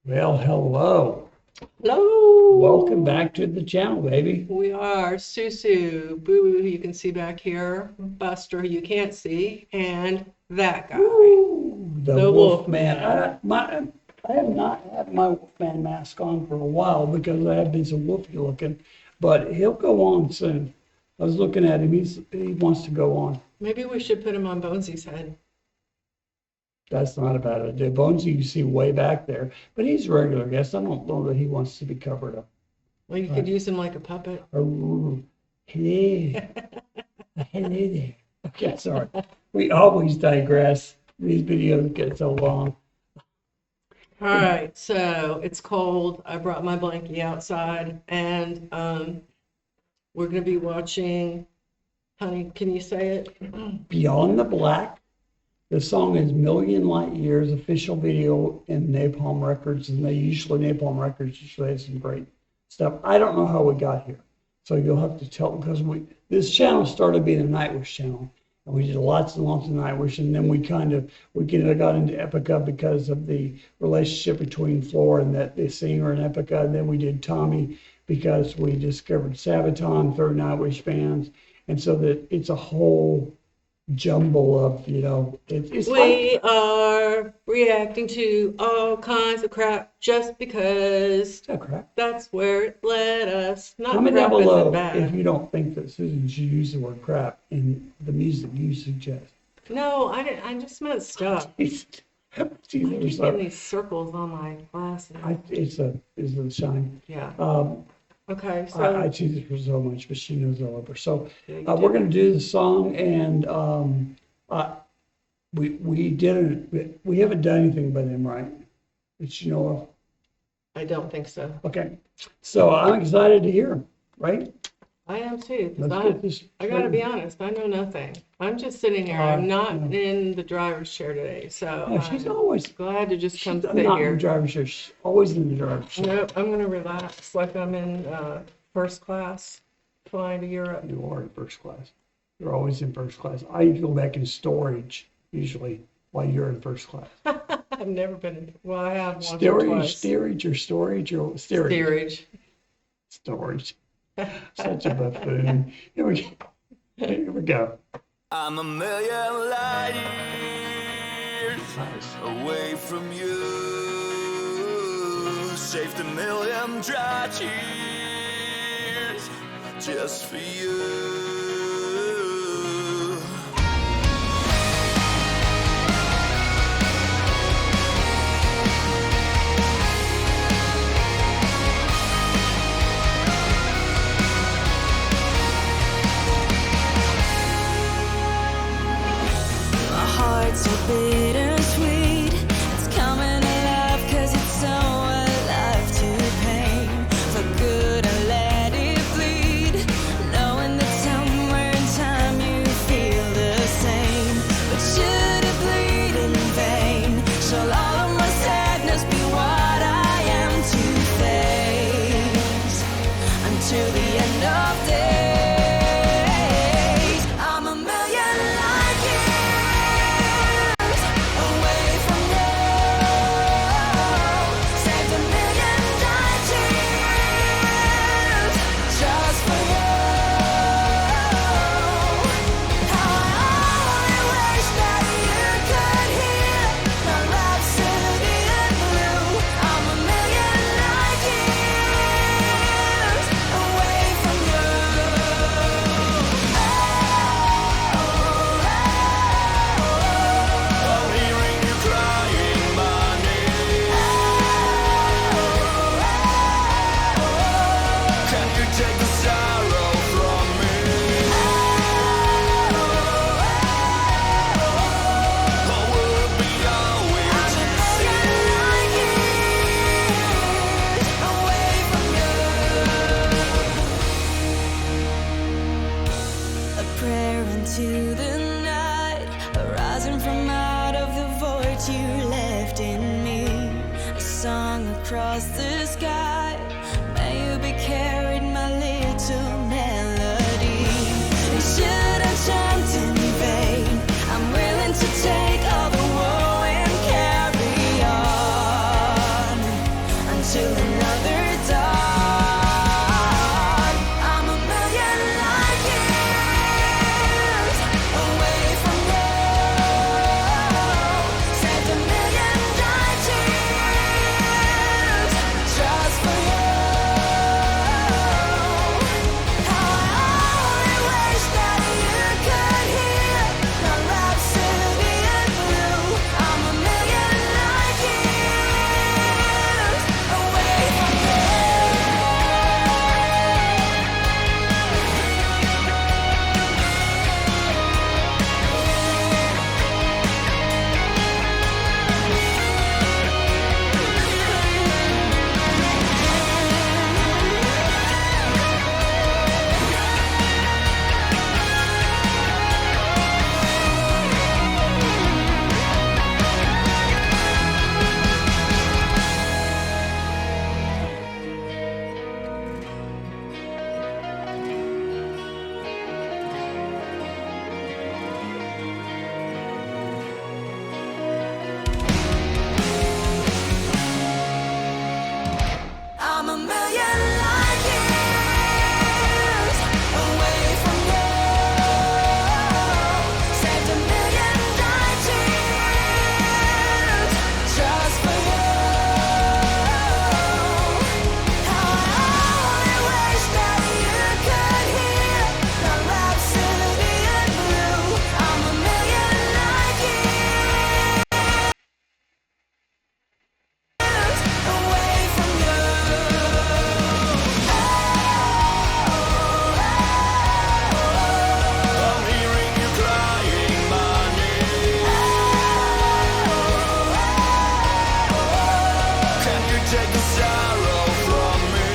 Well, hello. Hello. Welcome back to the channel, baby. We are Susu, Boo Boo, who you can see back here, Buster, who you can't see, and that guy, Woo! The the Wolfman. Wolfman. I have not had my Wolfman mask on for a while because I have been so wolfy looking, but he'll go on soon. I was looking at him. He wants to go on. Maybe we should put him on Bonesy's head. That's not a bad idea. Bonesy you see way back there, but he's a regular guest. I don't know that he wants to be covered up. Well, you could use him like a puppet. Oh, hey, hello there. Okay, sorry. We always digress. These videos get so long. All right, so it's cold. I brought my blankie outside, and we're going to be watching, honey, can you say it? Beyond the Black. The song is Million Light Years official video in Napalm Records, and Napalm Records usually has some great stuff. I don't know how we got here, so you'll have to tell, because this channel started being a Nightwish channel, and we did lots and lots of Nightwish, and then we kind of got into Epica because of the relationship between Floor and the singer in Epica, and then we did Tommy because we discovered Sabaton through Nightwish bands, and so that it's a whole jumble of, it's We are reacting to all kinds of crap just because crap. that's where it led us. Not Comment down crap isn't below if bad. you don't think that Susan should use the word crap in the music you suggest. No, I didn't. I just meant stuff. I keep getting these circles on my glasses. It's a shine. Yeah. Um, Okay. I So choose it for so much, but she knows all of her. So yeah, you we're do. going to do the song, and we haven't done anything by them, right? That you know of. I don't think so. Okay, so I'm excited to hear 'em, right? I am too. 'Cause Let's get this. I gotta be honest. I know nothing. I'm just sitting here. I'm not in the driver's chair today, so Yeah, she's I'm always glad to just come she's sit not in here. the driver's chair. She's always in the driver's chair. Nope, I'm gonna relax like I'm in first class flying to Europe. You are in first class. You're always in first class. I go back in storage usually while you're in first class. I've never been in, well, I have once or Steerage, twice. steerage, or storage, or steerage. Steerage. Storage. Such a buffoon. Here we go. Here we go. I'm a million light years Nice. away from you. Saved a million dry tears just for you. My heart's so bittersweet. It's coming alive 'cause it's so alive to pain. For good and let it bleed. Knowing that somewhere in time you feel the same. But should it bleed in vain? Shall all of my sadness be what I am to face? Until the end of days, I'm a million light years away from you. Saved a million dry tears just for you. How I only wish that you could hear my rhapsody in blue. I'm a million light years away from you. I'm hearing you crying my name. Can you take the sorrow from me? Or will it be always the same? Away from you. A prayer into the night, arising from out of the void you left in me. A song across the sky. May you be carried, my little melody. And should I chant in vain, I'm willing to take all the woe and carry on. take the sorrow from me.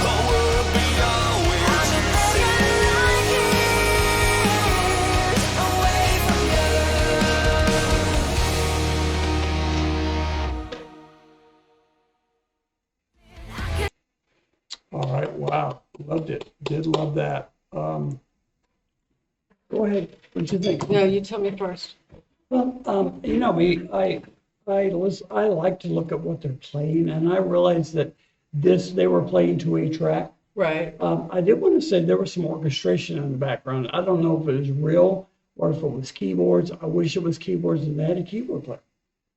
Oh, we'll be always I've been broken like years away from you. All right, wow, loved it. Did love that. Go ahead. What'd you think? No, you tell me first. Well, you know me, I like to look at what they're playing, and I realized that they were playing to a track. Right. I did want to say there was some orchestration in the background. I don't know if it was real or if it was keyboards. I wish it was keyboards and they had a keyboard player.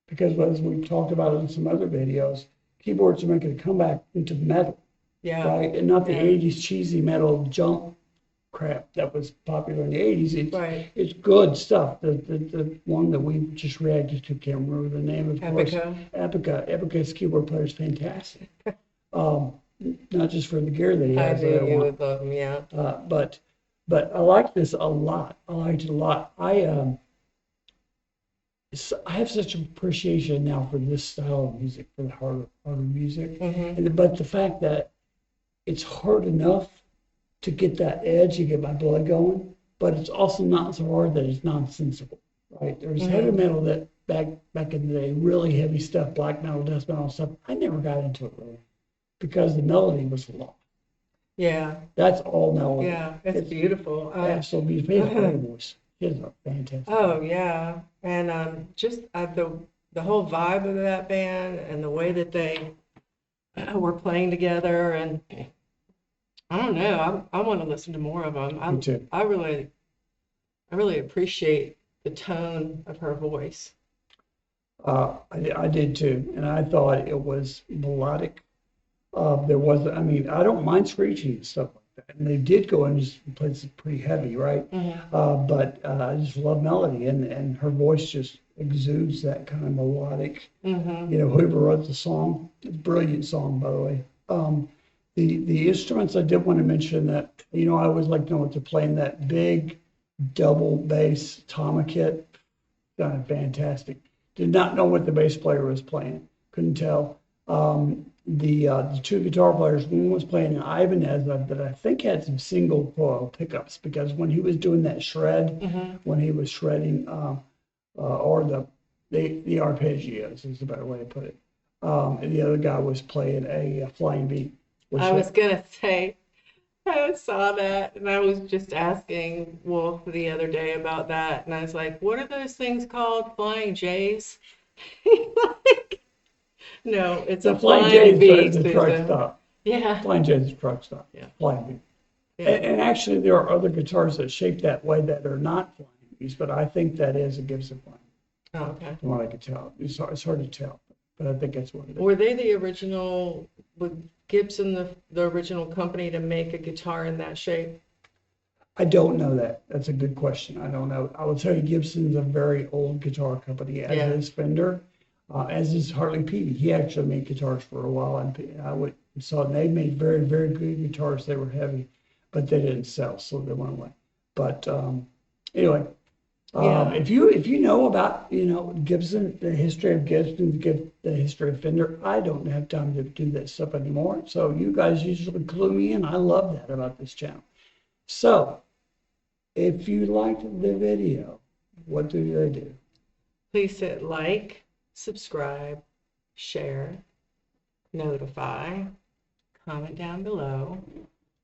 Because as we've talked about in some other videos, keyboards are making a comeback into metal, Yeah. right? And not the Yeah. 80s cheesy metal jump crap that was popular in the 80s. Right. It's good stuff. The one that we just reacted to, can't remember the name, of course. Epica. Epica's keyboard player is fantastic. Not just for the gear that he I has. knew that I you want. would love them, yeah. But I like this a lot. I liked it a lot. I have such appreciation now for this style of music, for the harder music. Mm-hmm. But the fact that it's hard enough to get that edge, to get my blood going, but it's also not so hard that it's nonsensical, right? There's heavy metal that back in the day, really heavy stuff, black metal, death metal stuff. I never got into it really because the melody was lost. Yeah. That's all melody. Yeah. It's beautiful. Absolutely beautiful. He has a great voice. He has a fantastic Oh, voice. yeah. And just the whole vibe of that band and the way that they were playing together, and I don't know, I want to listen to more of them. Me too. I really appreciate the tone of her voice. I did too, and I thought it was melodic. There was, I mean, I don't mind screeching and stuff like that, and they did go and just play some pretty heavy, right? But I just love melody, and her voice just exudes that kind of melodic. Mm-hmm. You know, whoever wrote the song, it's a brilliant song, by the way. The instruments I did want to mention that, you know, I always like to know what they're playing. That big double bass tomahawk, fantastic. Did not know what the bass player was playing. Couldn't tell. The two guitar players, one was playing an Ibanez that I think had some single coil pickups, because when he was doing that shred, when he was shredding, or the arpeggios is the better way to put it. And the other guy was playing a flying V. I was gonna say, I saw that, and I was just asking Wolf the other day about that, and I was like, "What are those things called? Flying J's?" Like, no, it's The a Flying flying V. J's is the truck Susan. stop. Yeah, Flying J's is truck stop. Yeah. Flying V. yeah. And actually, there are other guitars that shape that way that are not flying V's, but I think that is a Gibson flying. Oh, okay. From what I could tell, it's hard to tell, but I think that's what it is. Were they the original? Was Gibson the original company to make a guitar in that shape? I don't know that. That's a good question. I don't know. I will tell you, Gibson's a very old guitar company, as Yeah. is Fender, as is Harley Peavey. He actually made guitars for a while, and they made very, very good guitars. They were heavy, but they didn't sell, so they went away. But anyway, Yeah. if you know about, you know, Gibson, the history of Gibson, the history of Fender, I don't have time to do that stuff anymore. So you guys usually clue me in. I love that about this channel. So if you liked the video, what do they do? Please hit like, subscribe, share, notify, comment down below.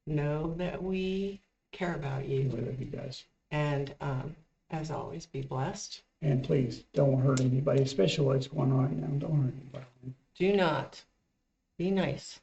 Know that we care about I you. love you guys. And as always, be blessed. And please don't hurt anybody, especially what's going on right now. Don't hurt anybody. Do not be nice.